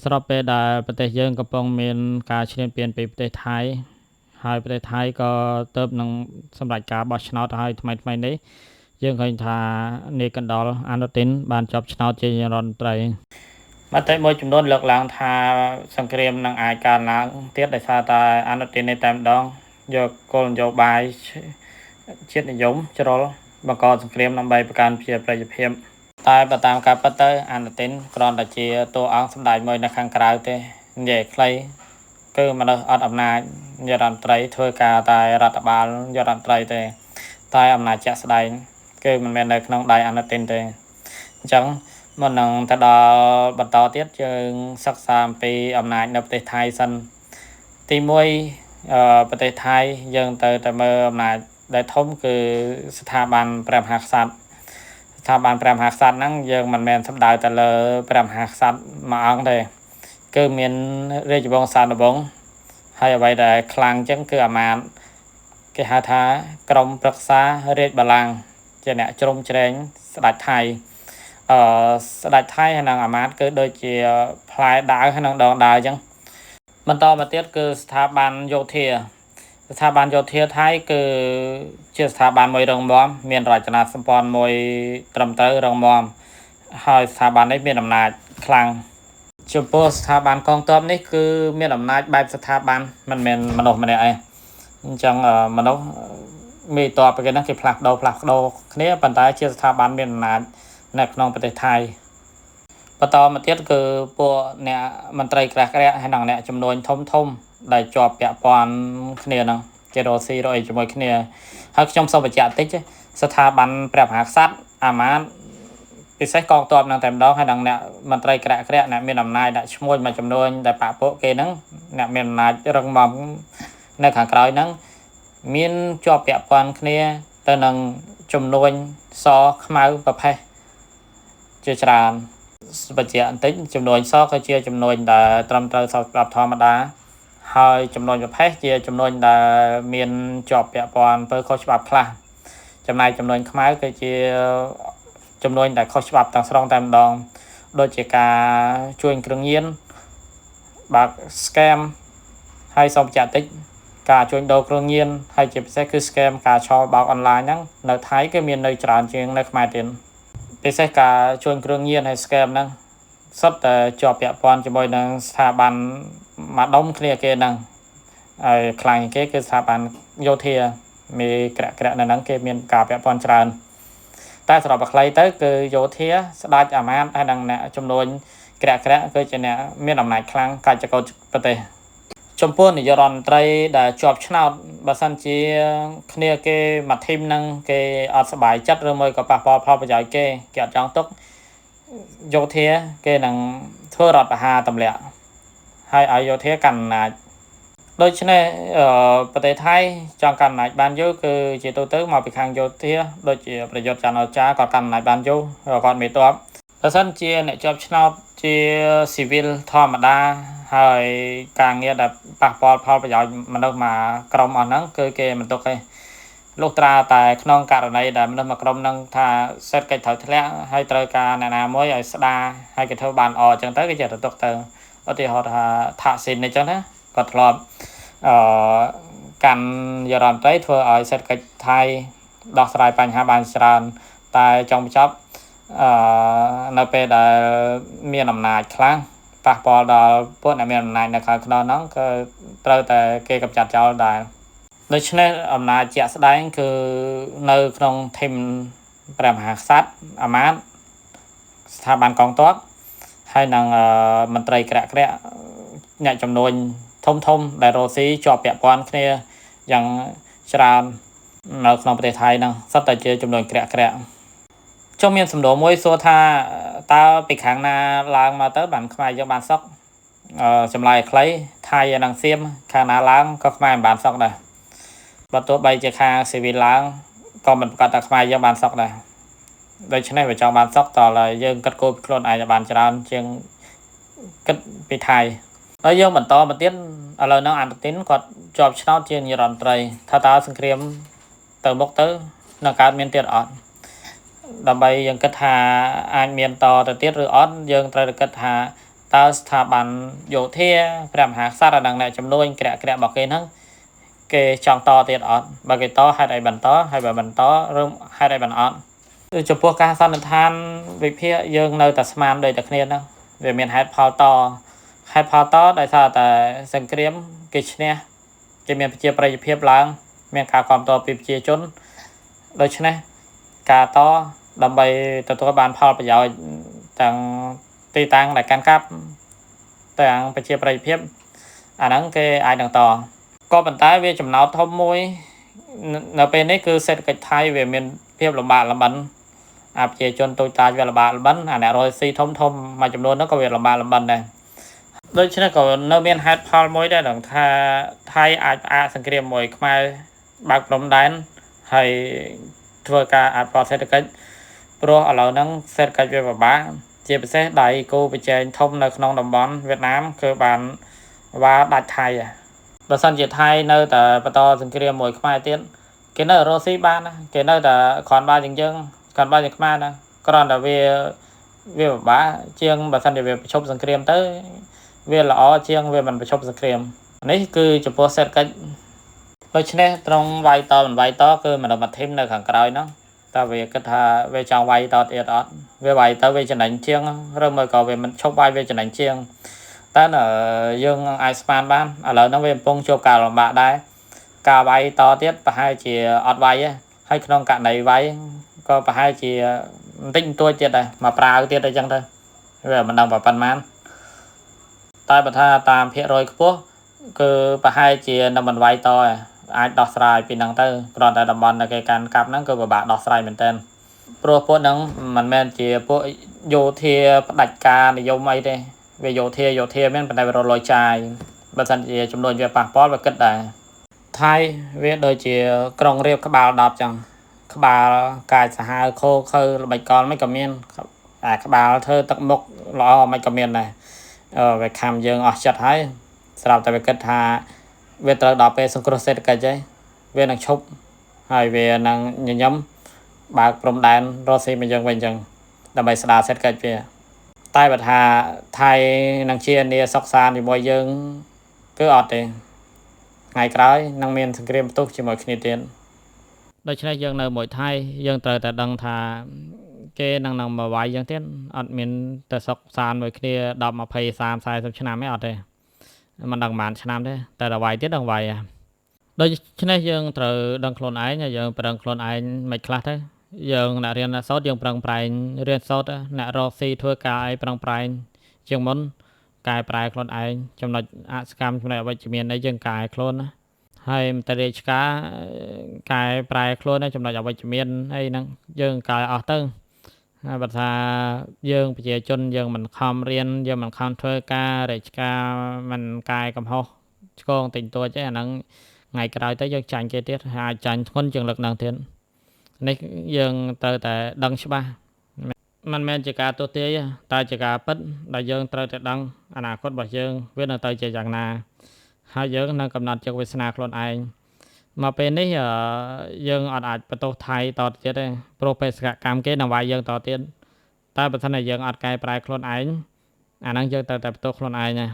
ស្របពេលដែលប្រទេសយើងកំពុងមានការឈ្លានពានពីប្រទេសថៃហើយប្រទេសថៃក៏ទើបនឹងសម្រេចការបោះឆ្នោតឲ្យថ្មីនេះយើងឃើញថានាយកណ្ដាលអនុទិនបានជាប់ឆ្នោតជានាយករដ្ឋមន្ត្រីមតិមួយចំនួនលើកឡើងថាសង្គ្រាមនឹងអាចកើនឡើងទៀតដោយសារតែអនុទិននេះតែម្ដងយកគោលនយោបាយជាតិនិយមជ្រុលបង្កសង្គ្រាមដើម្បីបង្កើនប្រជាប្រិយភាពតែបើតាមការពិតទៅអនុទិនគ្រាន់តែជាតួអង្គសម្ដេចមួយនៅខាងក្រៅទេនិយាយខ្លីគឺមនុស្សអត់អំណាចនាយរដ្ឋមន្ត្រីធ្វើការតែរដ្ឋបាលនាយរដ្ឋមន្ត្រីទេតែអំណាចជាក់ស្ដែងគឺមិនមែននៅក្នុងដៃអនុទិនទេអញ្ចឹងមុននឹងទៅដល់បន្តទៀតយើងសិក្សាអំពីអំណាចនៅប្រទេសថៃសិនទី1ប្រទេសថៃយើងទៅតែមើលអំណាចដែលធំគឺស្ថាប័នព្រះមហាក្សត្រស្ថាប័នព្រះមហាក្សត្រហ្នឹងយើងមិនមែនសំដៅទៅលើព្រះមហាក្សត្រមួយអង្គទេគឺមានរាជវង្សានុវង្សហើយអ្វីដែលខ្លាំងចឹងគឺអាមាត្យគេហៅថាក្រុមប្រឹក្សារាជបល្ល័ង្កជាអ្នកជ្រោមជ្រែងស្ដេចថៃស្ដេចថៃហើយនឹងអាមាត្យគឺដូចជាផ្លែដាវហើយនឹងដងដាវចឹងបន្តមកទៀតគឺស្ថាប័នយោធាស្ថាប័នយោធាថៃគឺជាស្ថាប័នមួយរឹងមាំមានរចនាសម្ព័ន្ធមួយត្រឹមត្រូវរឹងមាំហើយស្ថាប័ននេះមានអំណាចខ្លាំងចំពោះស្ថាប័នកងទ័ពនេះគឺមានអំណាចបែបស្ថាប័នមិនមែនមនុស្សម្នាក់ឯងអញ្ចឹងមនុស្សមេតបគេហ្នឹងគេផ្លាស់ប្ដូរគ្នាប៉ុន្តែជាស្ថាប័នមានអំណាចនៅក្នុងប្រទេសថៃបន្តមកទៀតគឺពួកអ្នកមន្ត្រីក្រាស់ក្រាក់ហើយនិងអ្នកចំនួនធំដែលជាប់ពាក់ព័ន្ធគ្នាហ្នឹងជារ៉ូស៊ីរ៉ុយជាមួយគ្នាហើយខ្ញុំសូមបញ្ជាក់តិចស្ថាប័នព្រះមហាក្សត្រអាមាត្យពិសេសកងទ័ពហ្នឹងតែម្ដងហើយនិងអ្នកមន្ត្រីក្រាក់អ្នកមានអំណាចដាក់ឈ្មោះមួយចំនួនដែលបាក់ពួកគេហ្នឹងអ្នកមានអំណាចរឹងមាំនៅខាងក្រោយហ្នឹងមានជាប់ពាក់ព័ន្ធគ្នាទៅនឹងចំនួនសខ្មៅប្រផេះជាច្រើនបញ្ជាក់បន្តិចចំនួនសគឺជាចំនួនដែលត្រឹមត្រូវស្របធម្មតាហើយចំនួនប្រភេទជាចំនួនដែលមានជាប់ពាក់ព័ន្ធទៅខុសច្បាប់ខ្លះចំណែកចំនួនខ្មៅគឺជាចំនួនដែលខុសច្បាប់ទាំងស្រុងតែម្ដងដូចជាការជួញគ្រឿងញៀនបាក់ scam ហើយសូមបញ្ជាក់តិចការជួញដូរគ្រឿងញៀនហើយជាពិសេសគឺ scam ការឆបោកអនឡាញហ្នឹងនៅថៃគឺមាននៅច្រើនជាងនៅខ្មែរទៀតពិសេសការជួញគ្រឿងញៀនហើយ scam ហ្នឹងសុទ្ធតែជាប់ពាក់ព័ន្ធជាមួយនឹងស្ថាប័នមួយដុំគ្នាគេហ្នឹងហើយខ្លាំងជាងគេគឺស្ថាប័នយោធាមេក្រាក់នៅហ្នឹងគេមានការពាក់ព័ន្ធច្រើនតែសរុបមកខ្លីទៅគឺយោធាស្ដេចអាមាត្យហើយនិងអ្នកចំនួនក្រាក់គឺជាអ្នកមានអំណាចខ្លាំងកាច់ចកោប្រទេសចំពោះនាយករដ្ឋមន្ត្រីដែលជាប់ឆ្នោតបើសិនជាគ្នាគេមួយធីមហ្នឹងគេអត់សប្បាយចិត្តឬមួយក៏ប៉ះពាល់ផលប្រយោជន៍គេអត់ចង់ទុកយោធាគេនឹងធ្វើរដ្ឋប្រហារទម្លាក់ហើយឲ្យយោធាកាន់អំណាចដូច្នេះប្រទេសថៃចង់កាន់អំណាចបានយូរគឺជាទូទៅមកពីខាងយោធាដូចជាប្រយុទ្ធច័ន្ទអចារ្យគាត់កាន់អំណាចបានយូរគាត់មេតបបើសិនជាអ្នកជាប់ឆ្នោតជាស៊ីវិលធម្មតាហើយការងារដែលប៉ះពាល់ផលប្រយោជន៍មនុស្សមកក្រុមអស់ហ្នឹងគឺគេមិនទុកទេលុះត្រាតែក្នុងករណីដែលមនុស្សមកក្រុមហ្នឹងថាសេដ្ឋកិច្ចត្រូវធ្លាក់ហើយត្រូវការអ្នកណាមួយឲ្យស្ដារហើយគេធ្វើបានល្អអញ្ចឹងទៅគេចេះទៅទុកទៅឧទាហរណ៍ថាថាក់ស៊ីនអញ្ចឹងណាគាត់ធ្លាប់កាន់នាយករដ្ឋមន្ត្រីធ្វើឲ្យសេដ្ឋកិច្ចថៃដោះស្រាយបញ្ហាបានច្រើនតែចុងបញ្ចប់នៅពេលដែលមានអំណាចខ្លាំងប៉ះពាល់ដល់ពួកអ្នកមានអំណាចនៅខាងក្នុងហ្នឹងក៏ត្រូវតែគេកម្ចាត់ចោលដែរដូច្នេះអំណាចជាក់ស្ដែងគឺនៅក្នុងធីមព្រះមហាក្សត្រអាមាត្យស្ថាប័នកងទ័ពហើយនឹងមន្ត្រីក្រាក់អ្នកចំនួនធំដែលរ៉ូស៊ីជាប់ពាក់ព័ន្ធគ្នាយ៉ាងច្រើននៅក្នុងប្រទេសថៃហ្នឹងសុទ្ធតែជាចំនួនក្រាក់ចុះមានសំណួរមួយសួរថាតើពីខាងណាឡើងមកទៅបានខ្មែរយើងបានសុខចម្លើយខ្លីថៃនិងសៀមខាងណាឡើងក៏ខ្មែរមិនបានសុខដែរបើទោះបីជាខាងស៊ីវិលឡើងក៏មិនប្រកាសថាខ្មែរយើងបានសុខដែរដូច្នេះបើចង់បានសុខតើយើងគិតគូរពីខ្លួនឯងឲ្យបានច្រើនជាងគិតពីថៃហើយយើងបន្តមកទៀតឥឡូវហ្នឹងអនុទិនគាត់ជាប់ឆ្នោតជានាយរដ្ឋមន្ត្រីថាតើសង្គ្រាមទៅមុខទៅនឹងកើតមានទៀតអត់ដើម្បីយើងគិតថាអាចមានតទៅទៀតឬអត់យើងត្រូវតែគិតថា តើស្ថាប័នយោធាព្រះមហាក្សត្រដល់អ្នកចំនួនក្រាក់របស់គេហ្នឹងគេចង់តទៀតអត់បើគេតហេតុអីបន្តហើយបើបន្តឬហេតុអីបានអត់ចំពោះការសន្និដ្ឋានវិភាគយើងនៅតែស្មានដូចតែគ្នាហ្នឹងវាមានហេតុផលតហេតុផលតដោយសារតែសង្គ្រាមគេឈ្នះគេមានប្រជាប្រិយភាពឡើងមានការគ្រប់គ្រងពីប្រជាជនដូច្នេះការតដើម្បីទទួលបានផលប្រយោជន៍ទាំងទីតាំងដែលកាន់កាប់ទាំងប្រជាប្រិយភាពអាហ្នឹងគេអាចនឹងតក៏ប៉ុន្តែវាចំណោទធំមួយនៅពេលនេះគឺសេដ្ឋកិច្ចថៃវាមានភាពលំបាកលំបិនប្រជាជនតូចតាចវាលំបាកលំបិនអ្នករយស៊ីធំមួយចំនួនហ្នឹងក៏វាលំបាកលំបិនដែរដូច្នេះក៏នៅមានហេតុផលមួយដែរដឹងថាថៃអាចផ្អាកសង្គ្រាមមួយខ្មែរបើកព្រំដែនហើយធ្វើការអភិវឌ្ឍសេដ្ឋកិច្ចព្រោះឥឡូវហ្នឹងសេដ្ឋកិច្ចវាពិបាកជាពិសេសដៃគូប្រជែងធំនៅក្នុងតំបន់វៀតណាមគឺបានដាច់ថៃបើសិនជាថៃនៅតែបន្តសង្គ្រាមមួយខ្មែរទៀតគេនៅរស់ស៊ីបានណាគេនៅតែគ្រាន់បើជាងយើងគ្រាន់បើជាខ្មែរណាគ្រាន់តែវាពិបាកជាងបើសិនជាវាប្រឈប់សង្គ្រាមទៅវាល្អជាងវាមិនប្រឈប់សង្គ្រាមនេះគឺចំពោះសេដ្ឋកិច្ចដូច្នេះត្រង់វាយតមិនវាយតគឺមនុស្សមួយធីមនៅខាងក្រោយហ្នឹងតើវាគិតថាវាចង់វាយតទៀតអត់វាវាយទៅវាចំណេញជាងឬមួយក៏វាមិនឈប់វាយវាចំណេញជាងតែយើងអាចស្មានបានឥឡូវហ្នឹងវាកំពុងជួបការលំបាកដែរការវាយតទៀតប្រហែលជាអត់វាយទេហើយក្នុងករណីវាយក៏ប្រហែលជាបន្តិចបន្តួចទៀតដែរមកប្រាវទៀតអីចឹងទៅវាមិនដឹងប៉ុន្មានតែបើថាតាមភាគរយខ្ពស់គឺប្រហែលជានឹងមិនវាយតអាចដោះស្រាយពីហ្នឹងទៅគ្រាន់តែតំបន់ដែលគេកាន់កាប់ហ្នឹងគឺពិបាកដោះស្រាយមែនទែនព្រោះពួកហ្នឹងមិនមែនជាពួកយោធាផ្ដាច់ការនិយមអីទេវាយោធាមានប៉ុន្តែវារលុយចាយបើសិនជាចំនួនវាប៉ះពាល់វាគិតដែរថៃវាដូចជាក្រុងរាពណ៍ក្បាល10ចឹងក្បាលកាយសាហាវខោខើល្បិចកលមិនក៏មានក្បាលធ្វើទឹកមុខល្អមិនក៏មានដែរវាខំយើងអស់ចិត្តហើយស្រាប់តែវាគិតថាវាត្រូវដល់ពេលសង្គ្រោះសេដ្ឋកិច្ចហើយវានឹងឈប់ហើយវានឹងញញឹមបើកព្រំដែនរស់ស៊ីមកយើងវិញអញ្ចឹងដើម្បីស្ដារសេដ្ឋកិច្ចវាតែបើថាថៃនឹងជានីសុកសានជាមួយយើងគឺអត់ទេថ្ងៃក្រោយនឹងមានសង្គ្រាមផ្ទុះជាមួយគ្នាទៀតដូច្នេះយើងនៅមួយថៃយើងត្រូវតែដឹងថាគេនឹងមកវាយយើងទៀតអត់មានតែសុកសានមួយគ្នា10 20 30 40ឆ្នាំទេអត់ទេមិនដឹងប៉ុន្មានឆ្នាំទេតែដល់វាយទៀតដឹងវាយដូច្នេះយើងត្រូវដឹងខ្លួនឯងហើយយើងប្រឹងខ្លួនឯងមិនខ្លះទៅយើងអ្នករៀនអ្នកសូត្រយើងប្រឹងប្រែងរៀនសូត្រអ្នករកស៊ីធ្វើការឲ្យប្រឹងប្រែងជាងមុនកែប្រែខ្លួនឯងចំណុចអសកម្មចំណុចអវិជ្ជមានអីយើងកែខ្លួនណាហើយមតរាជការកែប្រែខ្លួនចំណុចអវិជ្ជមានអីហ្នឹងយើងកែអស់ទៅហើយបើថាយើងប្រជាជនយើងមិនខំរៀនយើងមិនខំធ្វើការរាជការមិនកែកំហុសឆ្គងតិចតួចទេអាហ្នឹងថ្ងៃក្រោយទៅយើងចាញ់គេទៀតហើយចាញ់ធ្ងន់ជាងលើកហ្នឹងទៀតនេះយើងត្រូវតែដឹងច្បាស់មិនមែនជាការទស្សន៍ទាយតែជាការពិតដែលយើងត្រូវតែដឹងអនាគតរបស់យើងវានឹងទៅជាយ៉ាងណាហើយយើងនឹងកំណត់ជោគវាសនាខ្លួនឯងមកពេលនេះយើងអត់អាចបន្ទោសថៃតទៀតទេព្រោះបេសកកម្មគេនឹងវាយយើងតទៀតតែបើមិនថាយើងអត់កែប្រែខ្លួនឯងអាហ្នឹងយើងត្រូវតែបន្ទោសខ្លួនឯងណា